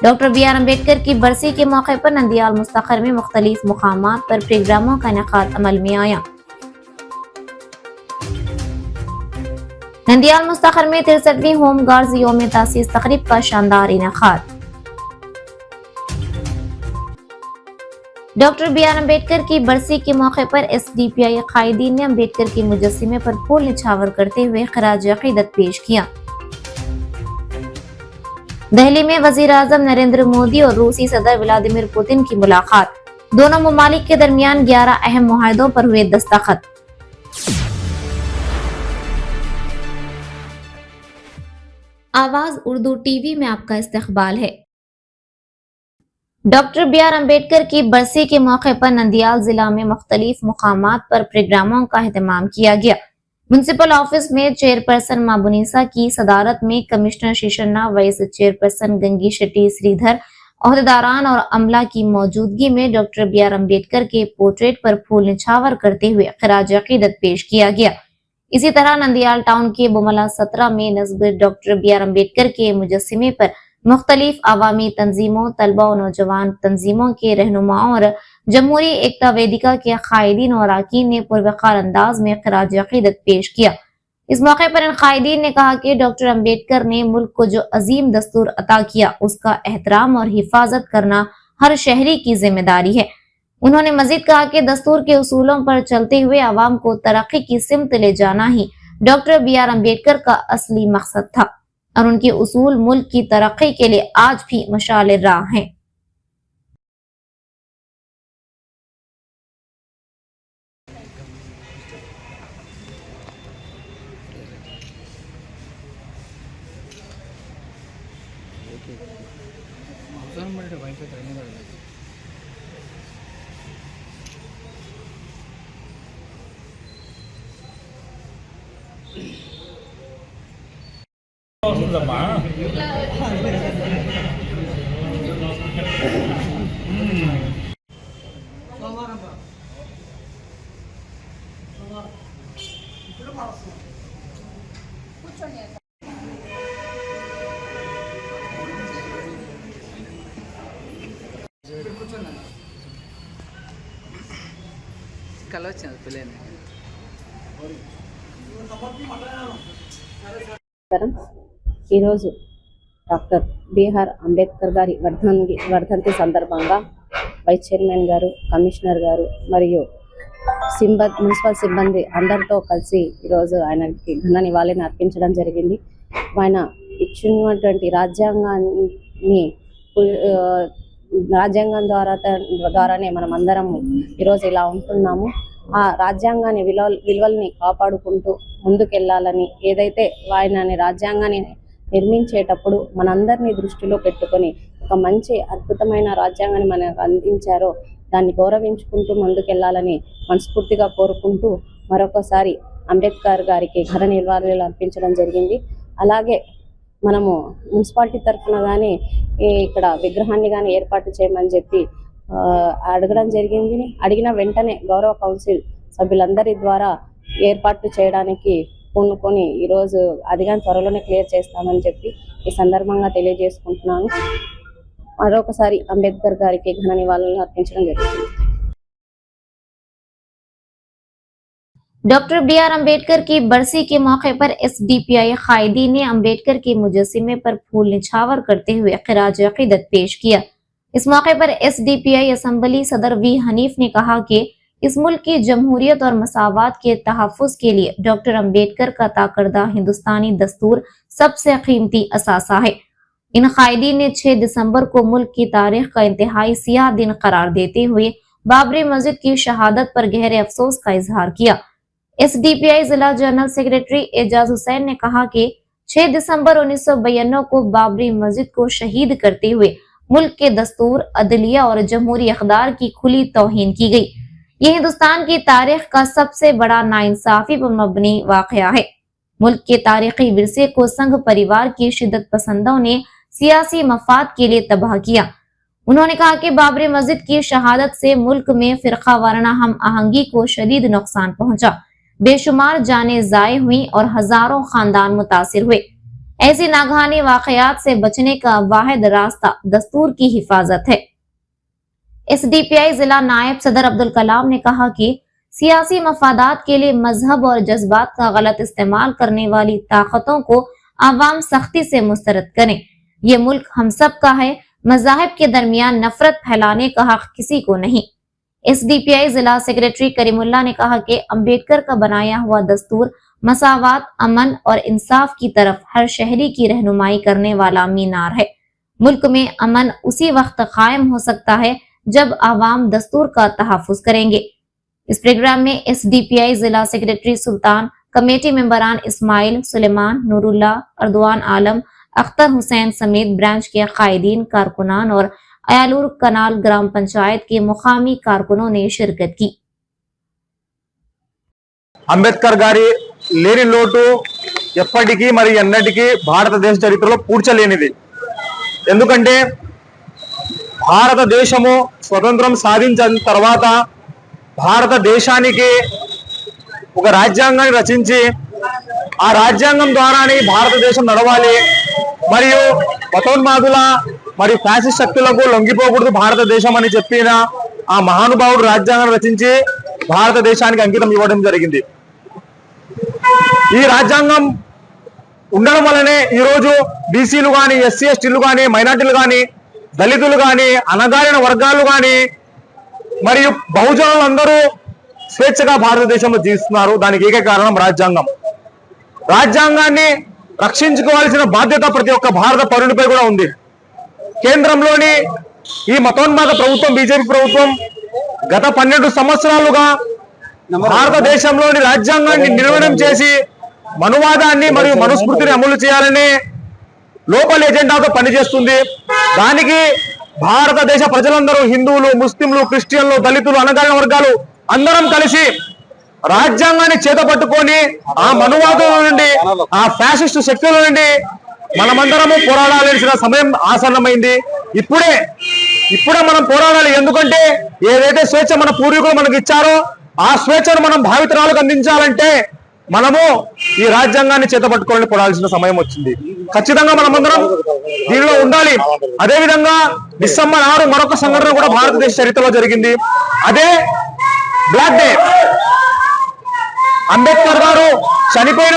Doctor B R. Ambedkar की बरसी के मौके पर नंदियाल मुस्तखर में मुख्तलिफ मुकामात पर प्रोग्रामों का इनेकाद अमल में आया। नंदियाल मुस्तखर में 63वीं होम गार्ड्स यौम तासीस तकरीब का शानदार इनेकाद। Doctor B R. अम्बेडकर की बरसी के मौके पर एसडीपीआई कायदीन ने अम्बेडकर के मुजस्सिमे पर फूल निछावर करते हुए खराज अकीदत पेश किया। दिल्ली में वजीर आजम नरेंद्र मोदी और रूसी सदर व्लादिमीर पुतिन की मुलाकात। दोनों ममालिक के दरमियान 11 अहम मुआहदों पर हुए दस्तखत। आवाज उर्दू टीवी में आपका इस्तकबाल है। Doctor B R. अम्बेडकर की बरसी के मौके पर नंदियाल जिला में मुख्तलिफ मुकामात पर प्रोग्रामों का एहतमाम किया गया। म्युनिसिपल ऑफिस में चेयरपर्सन माबुनीसा की सदारत में commissioner Sheshanna, vice chairperson Gangi Shetty Sridhar, अहदेदारान और अमला की मौजूदगी में डॉक्टर बी.आर. अम्बेडकर के पोर्ट्रेट पर फूल निछावर करते हुए खराज अकीदत पेश किया गया। इसी तरह नंदियाल टाउन के बुमला 17 में नस्ब डॉक्टर बी.आर. अम्बेडकर के मुजस्सिमे पर मुख्तलिफ अवामी तंजीमों, तलबा और नौजवान तंजीमों के रहनुमाओं और जमहूरी एकता वेदिका के कायदीन और अरकान ने पुरवकार अंदाज में खराज अकीदत पेश किया। इस मौके पर इन कायदीन ने कहा कि डॉक्टर अम्बेडकर ने मुल्क को जो अजीम दस्तूर अता किया, उसका एहतराम और हिफाजत करना हर शहरी की जिम्मेदारी है। उन्होंने मजीद कहा कि दस्तूर के उसूलों पर चलते हुए आवाम को तरक्की की सिमत ले जाना ही डॉक्टर बी.आर. अम्बेडकर का असली मकसद था और उनके उसूल मुल्क की तरक्की के लिए आज भी मशाल राह हैं। వస్తుందమ్మా కల వచ్చింది పిల్లని ఈరోజు డాక్టర్ బీఆర్ అంబేద్కర్ గారి వర్ధంతి సందర్భంగా వైస్ చైర్మన్ గారు, కమిషనర్ గారు మరియు మున్సిపల్ సిబ్బంది అందరితో కలిసి ఈరోజు ఆయనకి ఘన నివాళిని అర్పించడం జరిగింది. ఆయన ఇచ్చినటువంటి రాజ్యాంగం ద్వారానే మనం అందరం ఈరోజు ఇలా ఉంటున్నాము. ఆ రాజ్యాంగాన్ని విలువల్ని కాపాడుకుంటూ ముందుకెళ్లాలని, ఏదైతే ఆయన రాజ్యాంగాన్ని నిర్మించేటప్పుడు మనందరినీ దృష్టిలో పెట్టుకొని ఒక మంచి అద్భుతమైన రాజ్యాంగాన్ని మనకు అందించారో దాన్ని గౌరవించుకుంటూ ముందుకెళ్లాలని మనస్ఫూర్తిగా కోరుకుంటూ మరొకసారి అంబేద్కర్ గారికి ఘన నివాళులు అర్పించడం జరిగింది. అలాగే మనము మున్సిపాలిటీ తరఫున కానీ ఇక్కడ విగ్రహాన్ని కానీ ఏర్పాటు చేయమని చెప్పి అడగడం జరిగింది. అడిగిన వెంటనే గౌరవ కౌన్సిల్ సభ్యులందరి ద్వారా ఏర్పాటు చేయడానికి పూనుకొని ఈరోజు అది కానీ త్వరలోనే క్లియర్ చేస్తామని చెప్పి ఈ సందర్భంగా తెలియజేసుకుంటున్నాను. మరొకసారి అంబేద్కర్ గారికి ఘన నివాళులు అర్పించడం జరిగింది. Doctor B R. अम्बेडकर की बरसी के मौके पर एसडीपीआई कायदीन ने अम्बेडकर के मुजस्सिमे पर फूल निछावर करते हुए खराज अकीदत पेश किया। इस मौके पर एसडीपीआई असम्बली सदर वी हनीफ ने कहा कि इस मुल्क की जमहूरियत और मसावात के तहफ़्फ़ुज़ के लिए डॉक्टर अम्बेडकर का ताकरदा हिंदुस्तानी दस्तूर सबसे कीमती असासा है। इन कायदीन ने 6 दिसंबर को मुल्क की तारीख का इंतहाई सियाह दिन करार देते हुए बाबरी मस्जिद की शहादत पर गहरे अफसोस का इजहार किया। एसडीपीआई जिला जनरल सेक्रेटरी एजाज हुसैन ने कहा कि 6 दिसंबर 1992 को बाबरी मस्जिद को शहीद करते हुए मुल्क के दस्तूर, अदलिया और जमहूरी अखदार की खुली तौहीन की गई। ये हिंदुस्तान की तारीख का सबसे बड़ा नाइंसाफी पर मबनी वाकया है। मुल्क के तारीखी विरसे को संघ परिवार की शिद्दत पसंदों ने सियासी मफाद के लिए तबाह किया। उन्होंने कहा कि बाबरी मस्जिद की शहादत से मुल्क में फिरका वाराना हम आहंगी को शदीद नुकसान पहुंचा, बेशुमार जानें जाये हुई और हजारों खानदान मुतासिर हुए। ऐसी नागहानी वाकयात से बचने का वाहिद रास्ता दस्तूर की हिफाजत है। एसडीपीआई जिला नायब सदर अब्दुल कलाम ने कहा कि सियासी मफादात के लिए मजहब और जज्बात का गलत इस्तेमाल करने वाली ताकतों को आवाम सख्ती से मुस्तरद करें। ये मुल्क हम सब का है, मजाहिब के दरमियान नफरत फैलाने का हक किसी को नहीं। एसडीपीआई जिला सेक्रेटरी करीमुल्ला ने कहा कि अंबेडकर का बनाया हुआ दस्तूर मसावात, अमन और इंसाफ की तरफ हर शहरी की रहनुमाई करने वाला मीनार है। मुल्क में अमन उसी वक्त कायम हो सकता है जब आवाम दस्तूर का तहफ्फुज करेंगे। इस प्रोग्राम में एसडीपीआई जिला सेक्रेटरी सुल्तान, कमेटी मेंबरान इस्माइल, सुलेमान, नूरुल्ला, अर्दवान आलम, अख्तर हुसैन समेत ब्रांच के कायदीन, कारकुनान और अयालूर कनाल ग्राम पंचायत के मुकामी कारकुनों ने शिरकत की। అంబేద్కర్ గారి లేని లోటు ఎప్పటికీ మరి ఎన్నటికీ భారతదేశ చరిత్రలో పూడ్చలేనిది. ఎందుకంటే భారతదేశము స్వతంత్రం సాధించిన తర్వాత భారతదేశానికి ఒక రాజ్యాంగాన్ని రచించి ఆ రాజ్యాంగం ద్వారానే భారతదేశం నడవాలి, మరియు మతోన్మాదుల మరియు ఫ్యాసిస్ట్ శక్తులకు లొంగిపోకూడదు భారతదేశం అని చెప్పిన ఆ మహానుభావుడు రాజ్యాంగాన్ని రచించి భారతదేశానికి అంకితం ఇవ్వడం జరిగింది. ఈ రాజ్యాంగం ఉండడం వల్లనే ఈరోజు బీసీలు కానీ, ఎస్సీ ఎస్టీలు కానీ, మైనార్టీలు కానీ, దళితులు కానీ, అణగారిన వర్గాలు కానీ మరియు బహుజనులందరూ స్వేచ్ఛగా భారతదేశంలో జీవిస్తున్నారు. దానికి ఏకైక కారణం రాజ్యాంగం. రాజ్యాంగాన్ని రక్షించుకోవాల్సిన బాధ్యత ప్రతి ఒక్క భారత పౌరునిపై కూడా ఉంది. కేంద్రంలోని ఈ మతోన్మాద ప్రభుత్వం, బీజేపీ ప్రభుత్వం గత 12 సంవత్సరాలుగా భారతదేశంలోని రాజ్యాంగాన్ని నిర్వహణం చేసి మనువాదాన్ని మరియు మనుస్మృతిని అమలు చేయాలనే లోకల్ ఎజెండాతో పనిచేస్తుంది. దానికి భారతదేశ ప్రజలందరూ, హిందువులు, ముస్లింలు, క్రిస్టియన్లు, దళితులు, అణగారిన వర్గాలు అందరం కలిసి రాజ్యాంగాన్ని చేతపట్టుకొని ఆ మనువాదుల నుండి, ఆ ఫ్యాసిస్ట్ శక్తుల నుండి మనమందరము పోరాడాల్సిన సమయం ఆసన్నమైంది. ఇప్పుడే మనం పోరాడాలి. ఎందుకంటే ఏదైతే స్వేచ్ఛ మన పూర్వీకులు మనకు ఇచ్చారో ఆ స్వేచ్ఛను మనం భావితరాలకు అందించాలంటే మనము ఈ రాజ్యాంగాన్ని చేతపట్టుకోవాలని పోరాడాల్సిన సమయం వచ్చింది. ఖచ్చితంగా మనమందరం దీనిలో ఉండాలి. అదే విధంగా డిసెంబర్ 6 మరొక సంఘటన కూడా భారతదేశ చరిత్రలో జరిగింది. అదే బ్లాక్ డే. అంబేద్కర్ గారు చనిపోయిన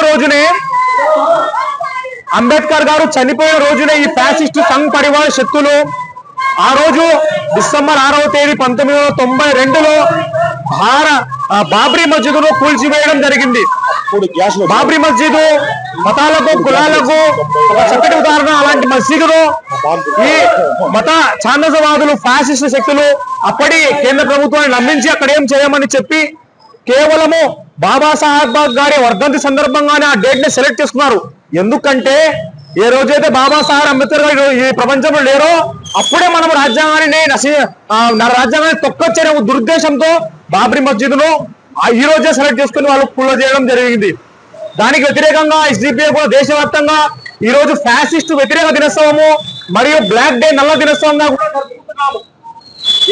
రోజునే ఈ ఫ్యాసిస్ట్ సంఘ్ పరివార శక్తులు ఆ రోజు డిసెంబర్ 6వ తేదీ 1992లో బాబ్రీ మస్జిద్ను కూల్చివేయడం జరిగింది. బాబ్రీ మస్జిద్ మతాలకు, కులాలకు ఒక చక్కటి ఉదాహరణ. అలాంటి మస్జిద్ను ఈ మత ఛాందసవాదులు, ఫ్యాసిస్ట్ శక్తులు అప్పటి కేంద్ర ప్రభుత్వాన్ని నమ్మించి అక్కడ ఏం చేయమని చెప్పి కేవలము బాబాసాహెబ్ గారి వర్ధంతి సందర్భంగానే ఆ డేట్ ని సెలెక్ట్ చేసుకున్నారు. ఎందుకంటే ఏ రోజైతే బాబాసాహెబ్ అంబేద్కర్ గారు ఈ ప్రపంచంలో లేరో అప్పుడే మనం రాజ్యాంగాన్ని తొక్కొచ్చే దురుద్దేశంతో బాబ్రీ మస్జిద్ను ఈ రోజే సెలెక్ట్ చేసుకుని వాళ్ళు క్లోజ్ చేయడం జరిగింది. దానికి వ్యతిరేకంగా ఎస్డిపిఐ కూడా దేశవ్యాప్తంగా ఈ రోజు ఫ్యాసిస్ట్ వ్యతిరేక దినోత్సవము మరియు బ్లాక్ డే, నల్ల దినోత్సవంగా కూడా జరుపుకుంటున్నాము.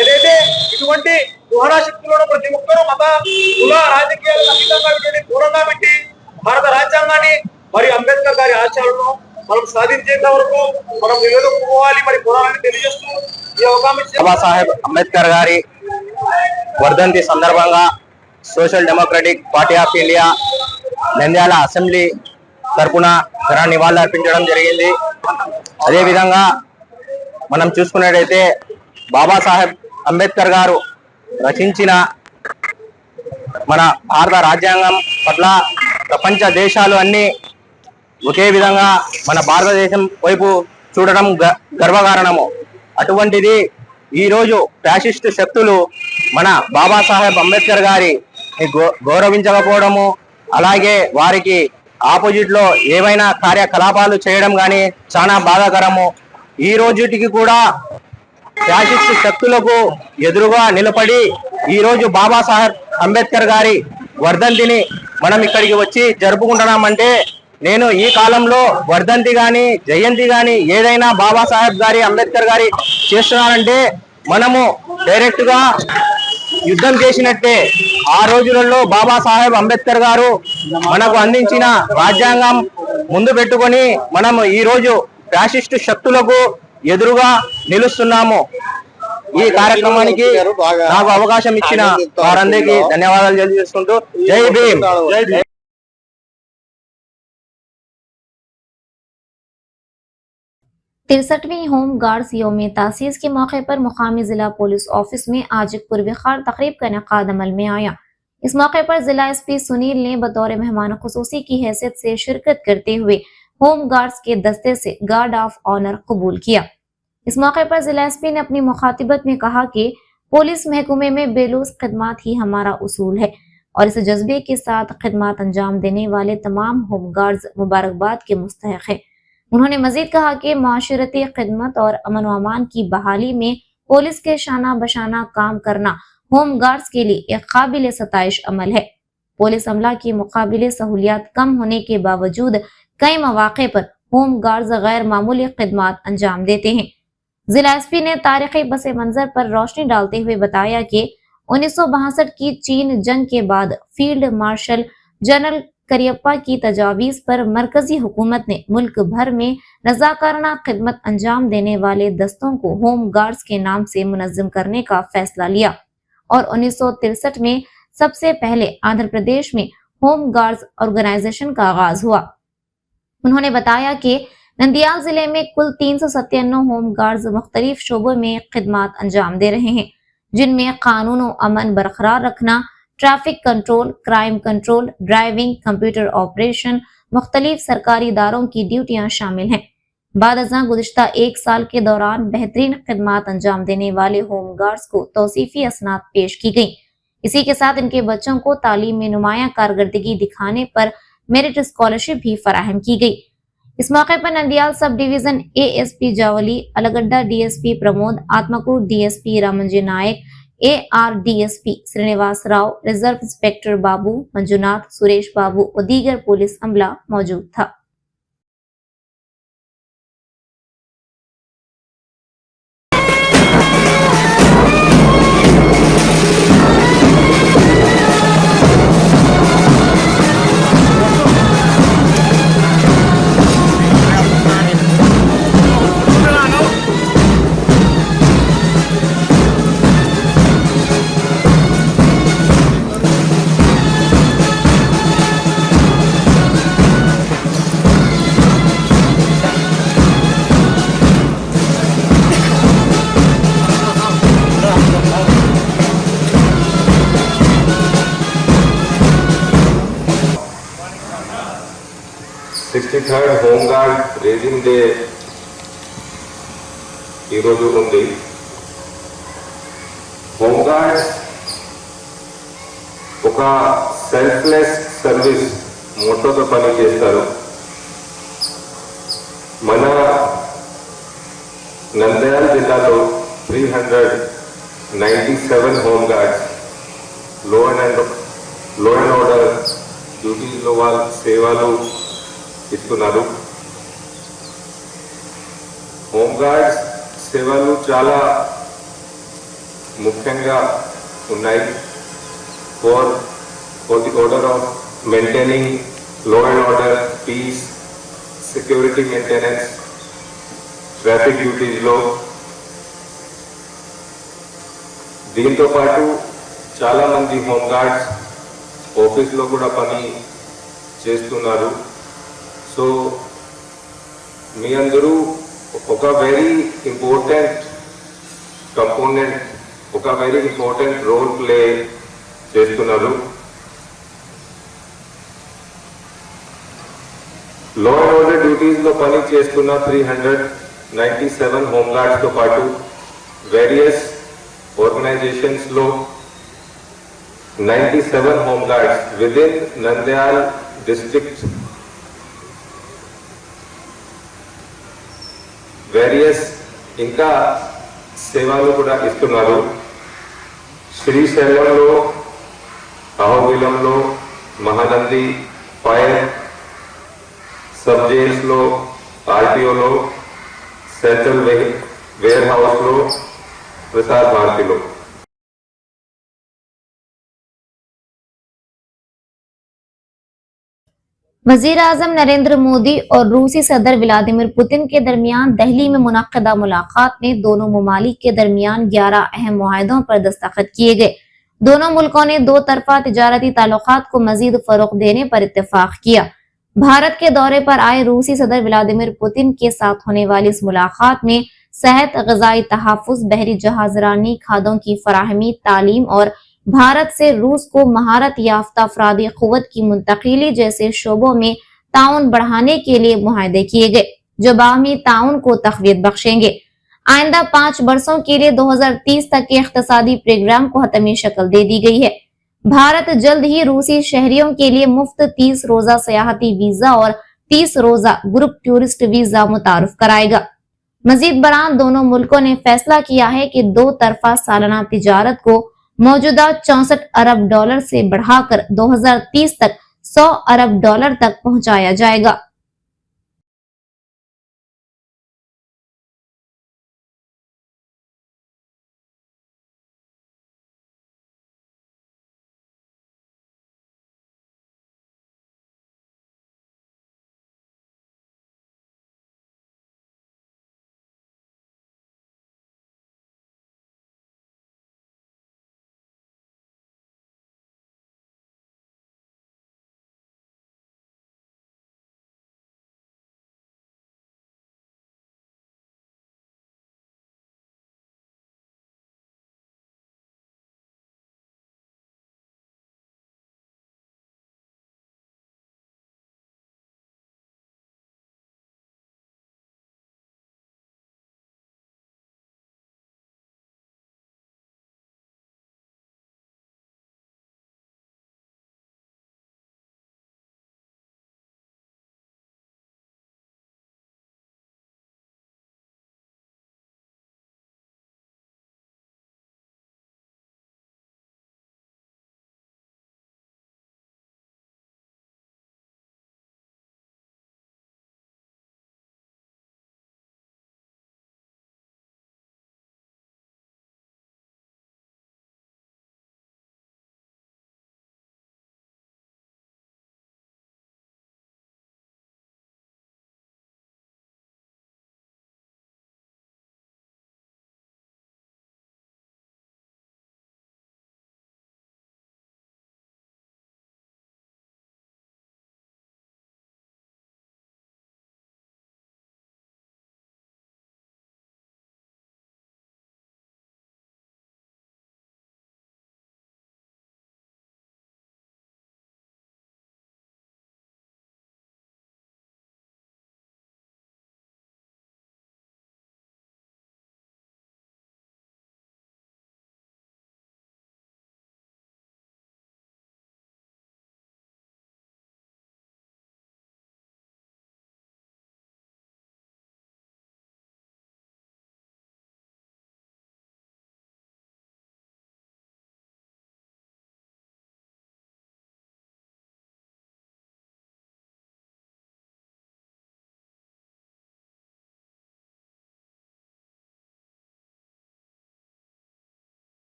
ఏదైతే ఇటువంటి దుహరా శక్తులను ప్రతి ఒక్కరూ మత, కుల, రాజకీయాలకు అతీతంగా దూరంగా పెట్టి భారత రాజ్యాంగాన్ని మరియు అంబేద్కర్ గారి ఆశయాలను మనం సాధించేంత వరకు మనం నిలదొక్కుకోవాలి, మరి పోరాడాలని తెలియజేస్తూ ఈ అవకాశం బాబాసాహెబ్ అంబేద్కర్ గారి వర్ధంతి సందర్భంగా social democratic party of India Nandyal assembly తరపున ఘన నివాళులు అర్పించడం జరిగింది. అదేవిధంగా మనం చూసుకున్నట్టయితే బాబాసాహెబ్ అంబేద్కర్ గారు రచించిన మన భారత రాజ్యాంగం పట్ల ప్రపంచ దేశాలు అన్ని ఒకే విధంగా మన భారతదేశం వైపు చూడడం గర్వకారణము. అటువంటిది ఈరోజు ఫ్యాసిస్ట్ శక్తులు మన బాబాసాహెబ్ అంబేద్కర్ గారి గౌరవించకపోవడము, అలాగే వారికి ఆపోజిట్ లో ఏవైనా కార్యకలాపాలు చేయడం కానీ చాలా బాధాకరము. ఈ రోజుటికి కూడా ఫ్యాసిస్ట్ శక్తులకు ఎదురుగా నిలబడి ఈ రోజు బాబాసాహెబ్ అంబేద్కర్ గారి వర్ధంతిని మనం ఇక్కడికి వచ్చి జరుపుకుంటున్నామంటే, నేను ఈ కాలంలో వర్ధంతి గాని, జయంతి గాని ఏదైనా బాబాసాహెబ్ గారి, అంబేద్కర్ గారి చేస్తున్నారంటే మనము డైరెక్ట్ గా యుద్ధం చేసినట్టే. ఆ రోజులలో బాబాసాహెబ్ అంబేద్కర్ గారు మనకు అందించిన రాజ్యాంగం ముందు పెట్టుకొని మనం ఈ రోజు ఫ్యాసిస్ట్ శక్తులకు ఎదురుగా నిలుస్తున్నాము. ఈ కార్యక్రమానికి నాకు అవకాశం ఇచ్చిన వారందరికీ ధన్యవాదాలు తెలియజేసుకుంటూ జై భీమ్. 63वीं होम गार्ड्स योम तासीस के मौके पर मुकामी जिला पुलिस ऑफिस में आज एक पुरविखार तकरीब का इनेकाद अमल में आया। इस मौके पर जिला एसपी सुनील ने बतौर मेहमान खुसूसी की हैसियत से शिरकत करते हुए होम गार्ड्स के दस्ते से गार्ड ऑफ ऑनर कबूल किया। इस मौके पर जिला एसपी ने अपनी मुखातिबत में कहा कि पुलिस महकमे में बेलूस खिदमात ही हमारा उसूल है और इस जज्बे के साथ खिदमात अंजाम देने वाले तमाम होम गार्ड्स मुबारकबाद के मुस्तहक है। उन्होंने मजीद कहा कि माशरती खिदमत और अमन व अमान की बहाली में पुलिस के शाना बशाना काम करना होम गार्ड्स के लिए एक काबिल सताइश अमल है। पुलिस अमला की मुकाबिले सहूलियात कम होने के बावजूद कई मौके पर होम गार्ड्स गैर मामूली खिदमत अंजाम देते हैं। जिला एसपी ने तारीखी पस मंजर पर रोशनी डालते हुए बताया कि 1962 की चीन जंग के बाद फील्ड मार्शल जनरल करियप्पा की तजावीज पर मरकजी हुकूमत ने मुल्क भर में रजाकाराना खिदमत अंजाम देने वाले दस्तों को होम गार्ड्स के नाम से मुनज़्ज़म करने का फैसला लिया और 1963 में सबसे पहले आंध्र प्रदेश में होम गार्ड्स ऑर्गेनाइजेशन का आगाज हुआ। उन्होंने बताया कि नंदियाल जिले में कुल 397 होम गार्ड्स मुख्तलिफ शोबों में खिदमत अंजाम दे रहे हैं, जिनमें कानून और अमन बरकरार रखना, traffic control, crime control, driving, computer operation, मुख्तलिफ सरकारी इदारों की ड्यूटियां शामिल हैं। बाद अज़ां गुज़िश्ता एक साल के दौरान बेहतरीन खिदमत अंजाम देने वाले होम गार्ड्स को तौसीफी असनाद पेश की गई। इसी के साथ इनके बच्चों को तालीम में नुमाया कारकर्दगी दिखाने पर मेरिट स्कॉलरशिप भी फराहम की गई। इस मौके पर Nandyal sub division ASP Javali, Allagadda DSP Pramod, Atmakur DSP Ramanji Naik, ARDSP Srinivas Rao, reserve inspector Babu, Manjunath, Suresh Babu और दीगर पुलिस अमला मौजूद था। Third home guard raising day ఈరోజు ఉంది. హోమ్ గార్డ్స్ ఒక సెల్ఫ్లెస్ సర్వీస్ మోటోతో పని చేస్తారు. మన నంద్యాల జిల్లాలో 397 హోమ్ గార్డ్స్ లో అండ్ ఆర్డర్ డ్యూటీలో వాళ్ళ సేవలు ఇస్తున్నారు. హోమ్ గార్డ్స్ సేవలు చాలా ముఖ్యంగా ఉన్నాయి. For the order of maintaining law and order, peace, security maintenance, traffic డ్యూటీస్లో. దీంతో పాటు చాలామంది హోమ్ గార్డ్స్ ఆఫీస్లో కూడా పని చేస్తున్నారు. సో మీ అందరూ ఒక వెరీ ఇంపార్టెంట్ కంపోనెంట్, ఒక వెరీ ఇంపార్టెంట్ రోల్ ప్లే చేస్తున్నారు. లా అండ్ ఆర్డర్ డ్యూటీస్లో పని చేస్తున్న 397 హోమ్ గార్డ్స్తో పాటు వేరియస్ ఆర్గనైజేషన్స్లో 97 home guards within Nandyal district various ఇంకా సేవలు కూడా ఇస్తున్నారు. శ్రీశైలంలో, అహోబిలంలో, మహానంది, ఫైర్, సబ్ జైల్స్లో, ఆర్టీఓలో, సెంట్రల్ వేర్ హౌస్లో, ప్రసార్ భారతిలో. वजीर आजम नरेंद्र मोदी और रूसी सदर व्लादिमीर पुतिन के दरमियान दिल्ली में मुनक्किदा मुलाकात में दोनों ममालिक के दरमियान 11 अहम मुआहदों पर दस्तखत किए गए। दोनों मुल्कों ने दो तरफा तिजारती ताल्लुकात को मजीद फरोग देने पर इत्तेफाक किया। भारत के दौरे पर आए रूसी सदर व्लादिमीर पुतिन के साथ होने वाली इस मुलाकात में सेहत, ग़िज़ाई तहफ़्फ़ुज़, बहरी जहाजरानी, खादों की फराहमी, तालीम और भारत से रूस को महारत याफ्ता अफरादी क़ुव्वत की मुंतकिली जैसे शोबों में ताउन बढ़ाने के लिए मुआहदे किए गए, जो बाहमी ताउन को तक़वियत बख्शेंगे। आइंदा 5 बरसों के लिए 2030 तक के इक़्तिसादी प्रोग्राम को हतमी शक्ल दे दी गई है। भारत जल्द ही रूसी शहरियों के लिए मुफ्त 30 रोजा सयाहती वीजा और 30 रोजा ग्रुप टूरिस्ट वीजा मुतारुफ कराएगा। मजीद बरान दोनों मुल्कों ने फैसला किया है कि दो तरफा सालाना तिजारत को मौजूदा 64 अरब डॉलर से बढ़ाकर 2030 तक 100 अरब डॉलर तक पहुंचाया जाएगा।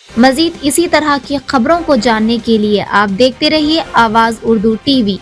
मजीद इसी तरह की खबरों को जानने के लिए आप देखते रहिए आवाज उर्दू टीवी।